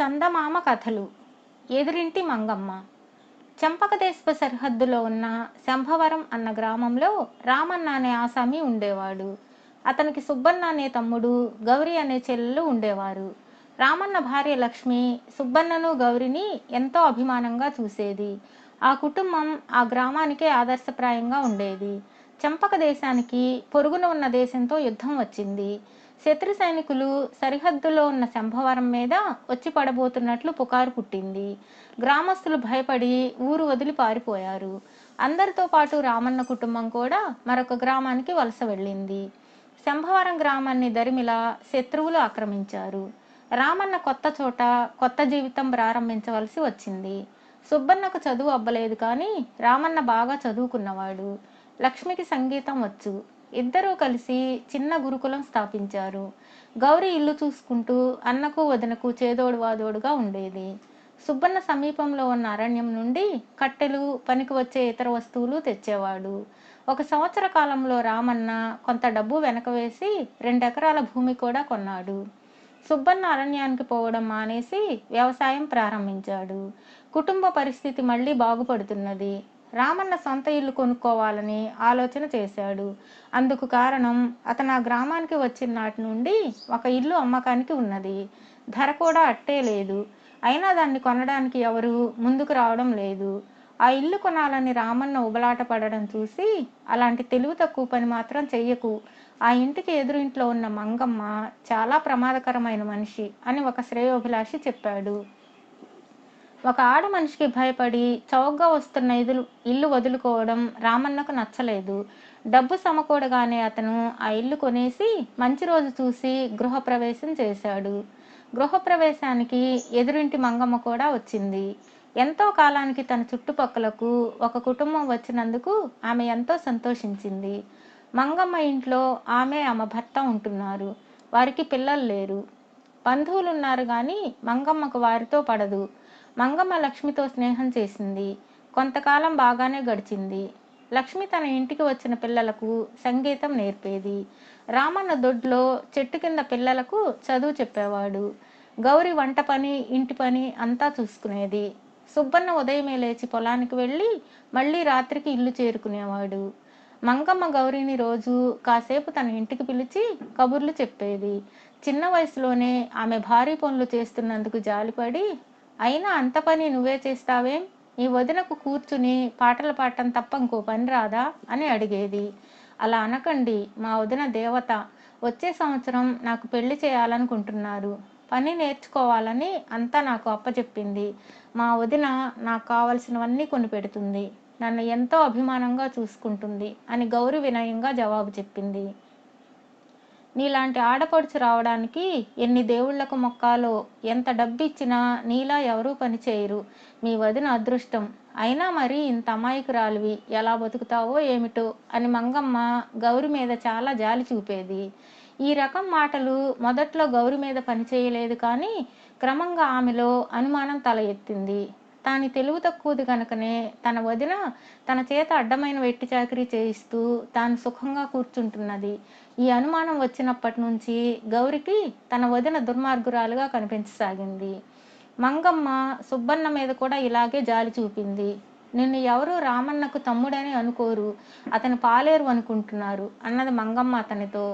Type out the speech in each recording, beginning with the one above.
చందమామ కథలు. ఎదురింటి మంగమ్మ. చెంపకదేశపు సరిహద్దులో ఉన్న శంభవరం అన్న గ్రామంలో రామన్న అనే ఆసామి ఉండేవాడు. అతనికి సుబ్బన్న అనే తమ్ముడు, గౌరి అనే చెల్లెలు ఉండేవారు. రామన్న భార్య లక్ష్మి సుబ్బన్నను, గౌరిని ఎంతో అభిమానంగా చూసేది. ఆ కుటుంబం ఆ గ్రామానికే ఆదర్శప్రాయంగా ఉండేది. చెంపక దేశానికి పొరుగున ఉన్న దేశంతో యుద్ధం వచ్చింది. శత్రు సైనికులు సరిహద్దులో ఉన్న శంభవరం మీద వచ్చి పడబోతున్నట్లు పుకారు పుట్టింది. గ్రామస్తులు భయపడి ఊరు వదిలి పారిపోయారు. అందరితో పాటు రామన్న కుటుంబం కూడా మరొక గ్రామానికి వలస వెళ్ళింది. శంభవరం గ్రామాన్ని దరిమిలా శత్రువులు ఆక్రమించారు. రామన్న కొత్త చోట కొత్త జీవితం ప్రారంభించవలసి వచ్చింది. సుబ్బన్నకు చదువు అబ్బలేదు, కానీ రామన్న బాగా చదువుకున్నవాడు. లక్ష్మికి సంగీతం వచ్చు. ఇద్దరూ కలిసి చిన్న గురుకులం స్థాపించారు. గౌరి ఇల్లు చూసుకుంటూ అన్నకు వదినకు చేదోడు వాదోడుగా ఉండేది. సుబ్బన్న సమీపంలో ఉన్న అరణ్యం నుండి కట్టెలు, పనికి వచ్చే ఇతర వస్తువులు తెచ్చేవాడు. 1 సంవత్సర కాలంలో రామన్న కొంత డబ్బు వెనకవేసి 2 ఎకరాల భూమి కూడా కొన్నాడు. సుబ్బన్న అరణ్యానికి పోవడం మానేసి వ్యవసాయం ప్రారంభించాడు. కుటుంబ పరిస్థితి మళ్ళీ బాగుపడుతున్నది. రామన్న సొంత ఇల్లు కొనుక్కోవాలని ఆలోచన చేశాడు. అందుకు కారణం, అతను ఆ గ్రామానికి వచ్చిన నాటి నుండి ఒక ఇల్లు అమ్మకానికి ఉన్నది. ధర కూడా అట్టే లేదు. అయినా దాన్ని కొనడానికి ఎవరు ముందుకు రావడం లేదు. ఆ ఇల్లు కొనాలని రామన్న ఉబలాట పడడం చూసి, అలాంటి తెలివి తక్కువ పని మాత్రం చెయ్యకు, ఆ ఇంటికి ఎదురింట్లో ఉన్న మంగమ్మ చాలా ప్రమాదకరమైన మనిషి అని ఒక శ్రేయోభిలాషి చెప్పాడు. ఒక ఆడ మనిషికి భయపడి చౌకగా వస్తున్న ఇల్లు వదులుకోవడం రామన్నకు నచ్చలేదు. డబ్బు సమకూడగానే అతను ఆ ఇల్లు కొనేసి మంచి రోజు చూసి గృహప్రవేశం చేశాడు. గృహప్రవేశానికి ఎదురింటి మంగమ్మ కూడా వచ్చింది. ఎంతో కాలానికి తన చుట్టుపక్కలకు ఒక కుటుంబం వచ్చినందుకు ఆమె ఎంతో సంతోషించింది. మంగమ్మ ఇంట్లో ఆమె భర్త ఉంటున్నారు. వారికి పిల్లలు లేరు. బంధువులున్నారు, కానీ మంగమ్మకు వారితో పడదు. మంగమ్మ లక్ష్మితో స్నేహం చేసింది. కొంతకాలం బాగానే గడిచింది. లక్ష్మి తన ఇంటికి వచ్చిన పిల్లలకు సంగీతం నేర్పేది. రామన్న దొడ్లో చెట్టు కింద పిల్లలకు చదువు చెప్పేవాడు. గౌరి వంట పని, ఇంటి పని అంతా చూసుకునేది. సుబ్బన్న ఉదయమే లేచి పొలానికి వెళ్ళి మళ్ళీ రాత్రికి ఇల్లు చేరుకునేవాడు. మంగమ్మ గౌరిని రోజు కాసేపు తన ఇంటికి పిలిచి కబుర్లు చెప్పేది. చిన్న వయసులోనే ఆమె భారీ పనులు చేస్తున్నందుకు జాలిపడి, అయినా అంత పని నువ్వే చేస్తావేం, ఈ వదినకు కూర్చుని పాటలు పాడటం తప్ప ఇంకో పని రాదా అని అడిగేది. అలా అనకండి, మా వదిన దేవత. వచ్చే సంవత్సరం నాకు పెళ్లి చేయాలనుకుంటున్నారు. పని నేర్చుకోవాలని అంతా నాకు అప్పచెప్పింది. మా వదిన నాకు కావలసినవన్నీ కొని పెడుతుంది. నన్ను ఎంతో అభిమానంగా చూసుకుంటుంది అని గౌరి వినయంగా జవాబు చెప్పింది. నీలాంటి ఆడపడుచు రావడానికి ఎన్ని దేవుళ్లకు మొక్కాలో, ఎంత డబ్బు ఇచ్చినా నీలా ఎవరూ పని చేయరు. మీ వదిన అదృష్టం. అయినా మరి ఇంత అమాయకురాలివి, ఎలా బతుకుతావో ఏమిటో అని మంగమ్మ గౌరి మీద చాలా జాలి చూపేది. ఈ రకం మాటలు మొదట్లో గౌరి మీద పని చేయలేదు, కానీ క్రమంగా ఆమెలో అనుమానం తల ఎత్తింది. తాను తెలివి తక్కువది కనుకనే తన వదిన తన చేత అడ్డమైన వెట్టి చాకిరీ చేయిస్తూ తాను సుఖంగా కూర్చుంటున్నది. ఈ అనుమానం వచ్చినప్పటి నుంచి గౌరికి తన వదిన దుర్మార్గురాలుగా కనిపించసాగింది. మంగమ్మ సుబ్బన్న మీద కూడా ఇలాగే జాలి చూపింది. నిన్ను ఎవరు రామన్నకు తమ్ముడని అనుకోరు, అతను పాలేరు అనుకుంటున్నారు అన్నది మంగమ్మ అతనితో.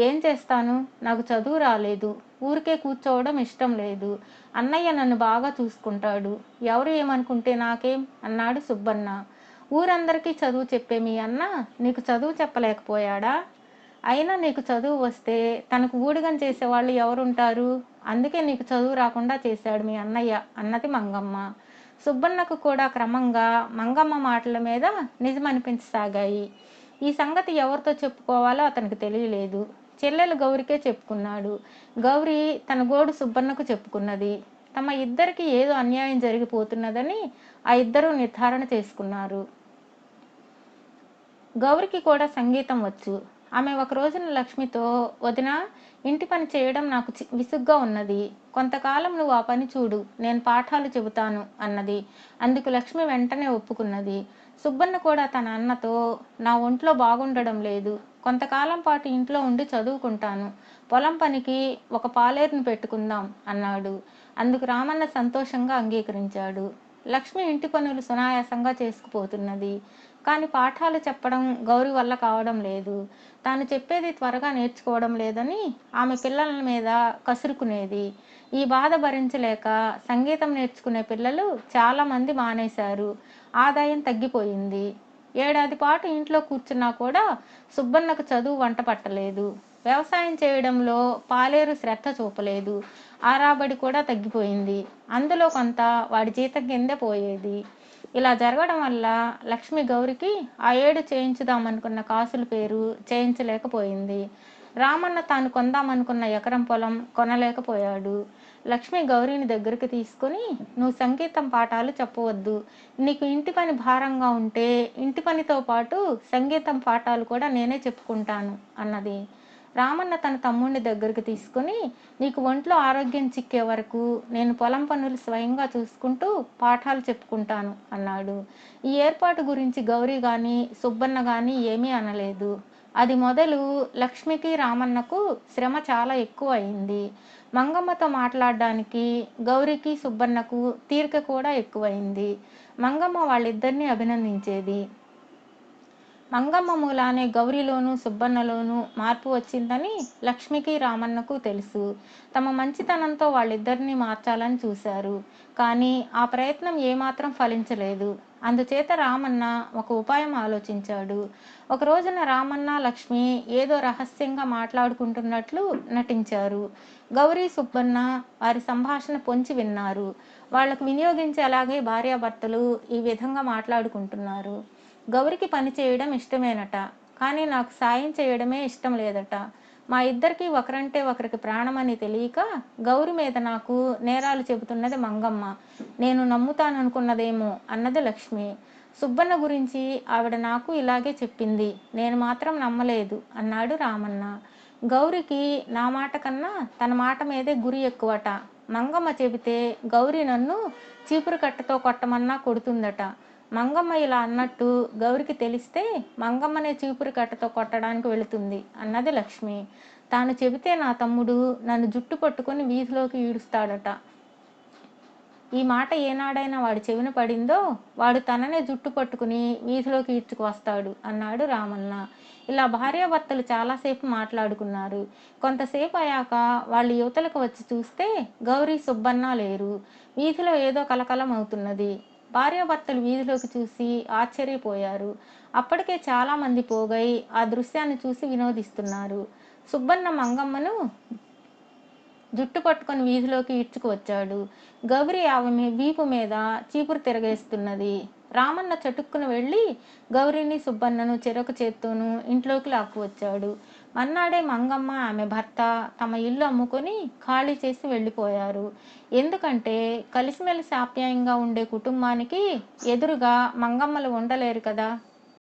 ఏం చేస్తాను, నాకు చదువు రాలేదు, ఊరికే కూర్చోవడం ఇష్టం లేదు. అన్నయ్య నన్ను బాగా చూసుకుంటాడు, ఎవరు ఏమనుకుంటే నాకేం అన్నాడు సుబ్బన్న. ఊరందరికీ చదువు చెప్పే మీ అన్న నీకు చదువు చెప్పలేకపోయాడా? అయినా నీకు చదువు వస్తే తనకు ఊడిగం చేసేవాళ్ళు ఎవరుంటారు? అందుకే నీకు చదువు రాకుండా చేశాడు మీ అన్నయ్య అన్నది మంగమ్మ. సుబ్బన్నకు కూడా క్రమంగా మంగమ్మ మాటల మీద నిజమనిపించసాగాయి. ఈ సంగతి ఎవరితో చెప్పుకోవాలో అతనికి తెలియలేదు. చెల్లెలు గౌరికే చెప్పుకున్నాడు. గౌరి తన గోడు సుబ్బన్నకు చెప్పుకున్నది. తమ ఇద్దరికి ఏదో అన్యాయం జరిగిపోతున్నదని ఆ ఇద్దరూ నిర్ధారణ చేసుకున్నారు. గౌరికి కూడా సంగీతం వచ్చు. ఆమె ఒక రోజున లక్ష్మితో, వదిన, ఇంటి పని చేయడం నాకు విసుగ్గా ఉన్నది. కొంతకాలం నువ్వు ఆ పని చూడు, నేను పాఠాలు చెబుతాను అన్నది. అందుకు లక్ష్మి వెంటనే ఒప్పుకున్నది. సుబ్బన్న కూడా తన అన్నతో, నా ఒంట్లో బాగుండడం లేదు, కొంతకాలం పాటు ఇంట్లో ఉండి చదువుకుంటాను, పొలం పనికి ఒక పాలేరుని పెట్టుకుందాం అన్నాడు. అందుకు రామన్న సంతోషంగా అంగీకరించాడు. లక్ష్మి ఇంటి పనులు సునాయాసంగా చేసుకుపోతున్నది. కానీ పాఠాలు చెప్పడం గౌరి వల్ల కావడం లేదు. తాను చెప్పేది త్వరగా నేర్చుకోవడం లేదని ఆమె పిల్లల మీద కసురుకునేది. ఈ బాధ భరించలేక సంగీతం నేర్చుకునే పిల్లలు చాలామంది మానేశారు. ఆదాయం తగ్గిపోయింది. ఏడాది పాటు ఇంట్లో కూర్చున్నా కూడా సుబ్బన్నకు చదువు వంట పట్టలేదు. వ్యవసాయం చేయడంలో పాలేరు శ్రద్ధ చూపలేదు. ఆరాబడి కూడా తగ్గిపోయింది. అందులో కొంత వాడి జీతం కిందే పోయేది. ఇలా జరగడం వల్ల లక్ష్మి గౌరికి ఆ ఏడు చేయించుదామనుకున్న కాసుల పేరు చేయించలేకపోయింది. రామన్న తాను కొందామనుకున్న ఎకరం పొలం కొనలేకపోయాడు. లక్ష్మి గౌరిని దగ్గరికి తీసుకుని, నువ్వు సంగీతం పాఠాలు చెప్పవద్దు. నీకు ఇంటి పని భారంగా ఉంటే ఇంటి పనితో పాటు సంగీతం పాఠాలు కూడా నేనే చెప్పుకుంటాను అన్నది. రామన్న తన తమ్ముడిని దగ్గరికి తీసుకుని, నీకు ఒంట్లో ఆరోగ్యం చిక్కే వరకు నేను పొలం పనులు స్వయంగా చూసుకుంటూ పాఠాలు చెప్పుకుంటాను అన్నాడు. ఈ ఏర్పాటు గురించి గౌరీ కానీ సుబ్బన్న కానీ ఏమీ అనలేదు. అది మొదలు లక్ష్మికి రామన్నకు శ్రమ చాలా ఎక్కువ అయింది. మంగమ్మతో మాట్లాడడానికి గౌరికి సుబ్బన్నకు తీరిక కూడా ఎక్కువైంది. మంగమ్మ వాళ్ళిద్దరినీ అభినందించేది. మంగమ్మ మూలానే గౌరిలోనూ సుబ్బన్నలోనూ మార్పు వచ్చిందని లక్ష్మికి రామన్నకు తెలుసు. తమ మంచితనంతో వాళ్ళిద్దరినీ మార్చాలని చూశారు. కానీ ఆ ప్రయత్నం ఏమాత్రం ఫలించలేదు. అందుచేత రామన్న ఒక ఉపాయం ఆలోచించాడు. ఒక రోజున రామన్న లక్ష్మి ఏదో రహస్యంగా మాట్లాడుకుంటున్నట్లు నటించారు. గౌరీ సుబ్బన్న వారి సంభాషణ పొంచి విన్నారు. వాళ్లకు వినియోగించేలాగే భార్యాభర్తలు ఈ విధంగా మాట్లాడుకుంటున్నారు. గౌరికి పని చేయడం ఇష్టమేనట, కానీ నాకు సాయం చేయడమే ఇష్టం లేదట. మా ఇద్దరికి ఒకరంటే ఒకరికి ప్రాణమని తెలియక గౌరి మీద నాకు నేరాలు చెబుతున్నది మంగమ్మ. నేను నమ్ముతాననుకున్నదేమో అన్నది లక్ష్మి. సుబ్బన్న గురించి ఆవిడ నాకు ఇలాగే చెప్పింది, నేను మాత్రం నమ్మలేదు అన్నాడు రామన్న. గౌరికి నా మాట కన్నా తన మాట మీదే గురి ఎక్కువట. మంగమ్మ చెబితే గౌరి నన్ను చీపురు కట్టతో కొట్టమన్నా కొడుతుందట. మంగమ్మ ఇలా అన్నట్టు గౌరికి తెలిస్తే మంగమ్మనే చీపురు కట్టతో కొట్టడానికి వెళుతుంది అన్నది లక్ష్మి. తాను చెబితే నా తమ్ముడు నన్ను జుట్టు పట్టుకొని వీధిలోకి ఈడుస్తాడట. ఈ మాట ఏనాడైనా వాడి చెవిన పడిందో వాడు తననే జుట్టు పట్టుకుని వీధిలోకి ఈడ్చుకు వస్తాడు అన్నాడు రామన్న. ఇలా భార్యాభర్తలు చాలాసేపు మాట్లాడుకున్నారు. కొంతసేపు అయ్యాక వాళ్ళు యువతలకు వచ్చి చూస్తే గౌరీ సుబ్బన్న లేరు. వీధిలో ఏదో కలకలం అవుతున్నది. భార్యాభర్తలు వీధిలోకి చూసి ఆశ్చర్యపోయారు. అప్పటికే చాలా మంది పోగై ఆ దృశ్యాన్ని చూసి వినోదిస్తున్నారు. సుబ్బన్న మంగమ్మను జుట్టు పట్టుకొని వీధిలోకి ఈడ్చుకు వచ్చాడు. గౌరి ఆమె వీపు మీద చీపురు తిరగేస్తున్నది. రామన్న చటుక్కున వెళ్ళి గౌరిని సుబ్బన్నను చెరొక చేత్తోనూ ఇంట్లోకి లాక్కువచ్చాడు. మన్నాడే మంగమ్మ ఆమె భర్త తమ ఇల్లు అమ్ముకొని ఖాళీ చేసి వెళ్ళిపోయారు. ఎందుకంటే కలిసిమెలిసి ఆప్యాయంగా ఉండే కుటుంబానికి ఎదురుగా మంగమ్మలు ఉండలేరు కదా.